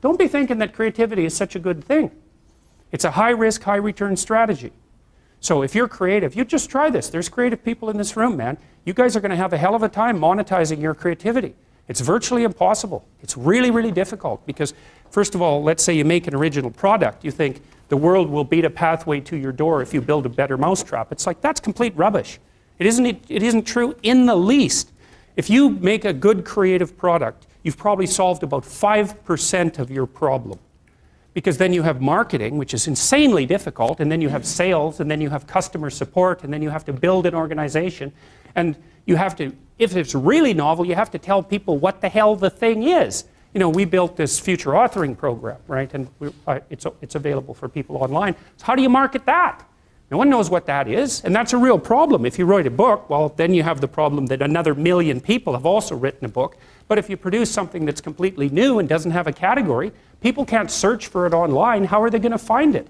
don't be thinking that creativity is such a good thing. It's a high-risk, high-return strategy. So if you're creative, you just try this. There's creative people in this room, man. You guys are going to have a hell of a time monetizing your creativity. It's virtually impossible. It's really, really difficult because, first of all, let's say you make an original product. You think the world will beat a pathway to your door if you build a better mousetrap. It's like, that's complete rubbish. It isn't true in the least. If you make a good creative product, you've probably solved about 5% of your problem. Because then you have marketing, which is insanely difficult, and then you have sales, and then you have customer support, and then you have to build an organization. And you have to, if it's really novel, you have to tell people what the hell the thing is. You know, we built this future authoring program, right? And it's available for people online. So how do you market that? No one knows what that is, and that's a real problem. If you write a book, well, then you have the problem that another million people have also written a book. But if you produce something that's completely new and doesn't have a category, people can't search for it online. How are they going to find it?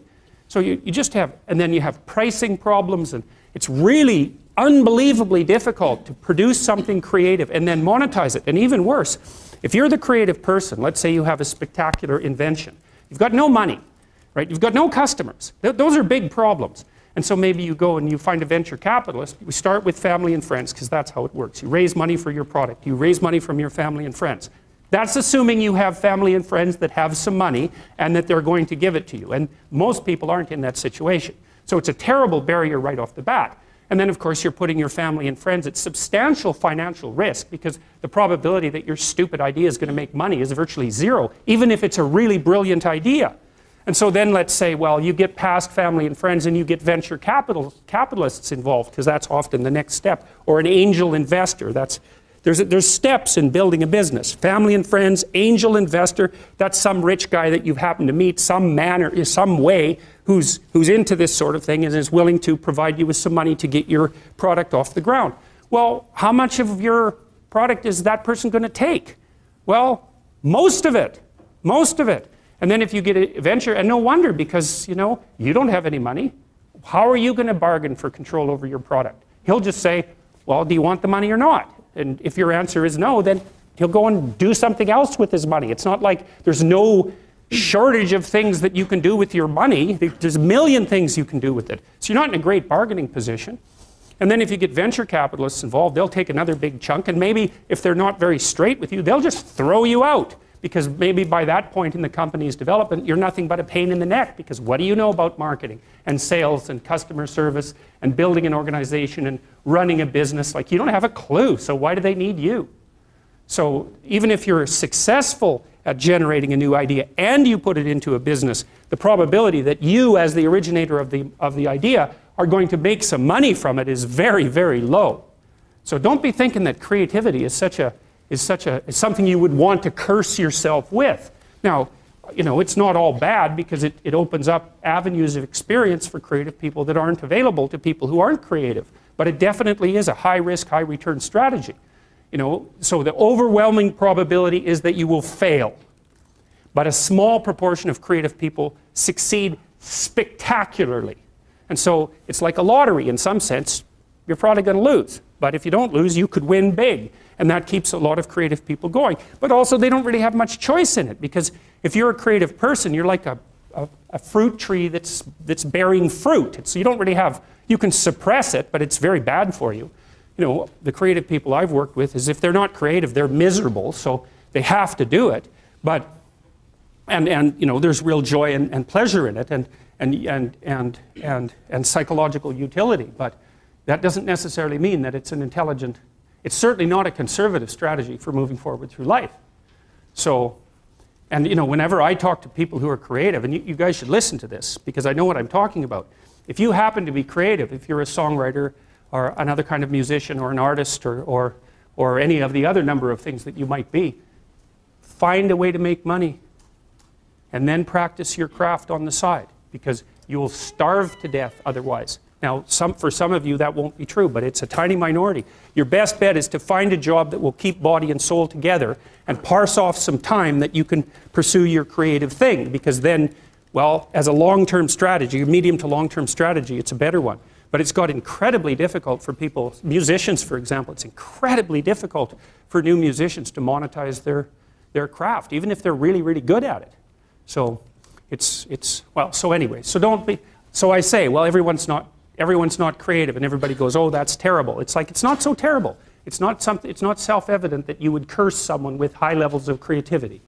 So you just have, and then you have pricing problems, and it's really unbelievably difficult to produce something creative and then monetize it. And even worse, if you're the creative person, let's say you have a spectacular invention. You've got no money, right? You've got no customers. Those are big problems. And so maybe you go and you find a venture capitalist. We start with family and friends because that's how it works. You raise money for your product. You raise money from your family and friends. That's assuming you have family and friends that have some money and that they're going to give it to you. And most people aren't in that situation. So it's a terrible barrier right off the bat. And then, of course, you're putting your family and friends at substantial financial risk because the probability that your stupid idea is going to make money is virtually zero, even if it's a really brilliant idea. And so then let's say, well, you get past family and friends and you get venture capitalists involved because that's often the next step, or an angel investor. There's steps in building a business. Family and friends, angel investor, that's some rich guy that you've happened to meet, some man or some way who's into this sort of thing and is willing to provide you with some money to get your product off the ground. Well, how much of your product is that person going to take? Well, most of it. Most of it. And then if you get a venture, and no wonder, because you know, you don't have any money, how are you going to bargain for control over your product? He'll just say, well, do you want the money or not? And if your answer is no, then he'll go and do something else with his money. It's not like there's no shortage of things that you can do with your money. There's a million things you can do with it. So you're not in a great bargaining position. And then if you get venture capitalists involved, they'll take another big chunk, and maybe if they're not very straight with you, they'll just throw you out. Because maybe by that point in the company's development, you're nothing but a pain in the neck. Because what do you know about marketing and sales and customer service and building an organization and running a business? Like, you don't have a clue, so why do they need you? So even if you're successful at generating a new idea and you put it into a business, the probability that you, as the originator of the idea, are going to make some money from it is very, very low. So don't be thinking that creativity is something you would want to curse yourself with. Now, you know, it's not all bad because it opens up avenues of experience for creative people that aren't available to people who aren't creative. But it definitely is a high-risk, high-return strategy. You know, so the overwhelming probability is that you will fail. But a small proportion of creative people succeed spectacularly. And so it's like a lottery in some sense. You're probably going to lose. But if you don't lose, you could win big. And that keeps a lot of creative people going. But also, they don't really have much choice in it. Because if you're a creative person, you're like a fruit tree that's bearing fruit. So you don't really have, you can suppress it, but it's very bad for you. You know, the creative people I've worked with is if they're not creative, they're miserable. So they have to do it. But, and you know, there's real joy and pleasure in it and psychological utility. But that doesn't necessarily mean that it's an intelligent, it's certainly not a conservative strategy for moving forward through life. So, and you know, whenever I talk to people who are creative, and you guys should listen to this because I know what I'm talking about. If you happen to be creative, if you're a songwriter or another kind of musician or an artist or any of the other number of things that you might be, find a way to make money and then practice your craft on the side because you will starve to death otherwise. Now, for some of you that won't be true, but it's a tiny minority. Your best bet is to find a job that will keep body and soul together and parse off some time that you can pursue your creative thing, because then, well, as a long-term strategy, a medium to long-term strategy, it's a better one. But it's got incredibly difficult for people, musicians for example, it's incredibly difficult for new musicians to monetize their craft, even if they're really, really good at it. So well, so anyway, so don't be, so I say, well, everyone's not creative, and everybody goes, oh, that's terrible. It's like, it's not so terrible. It's not self-evident that you would curse someone with high levels of creativity.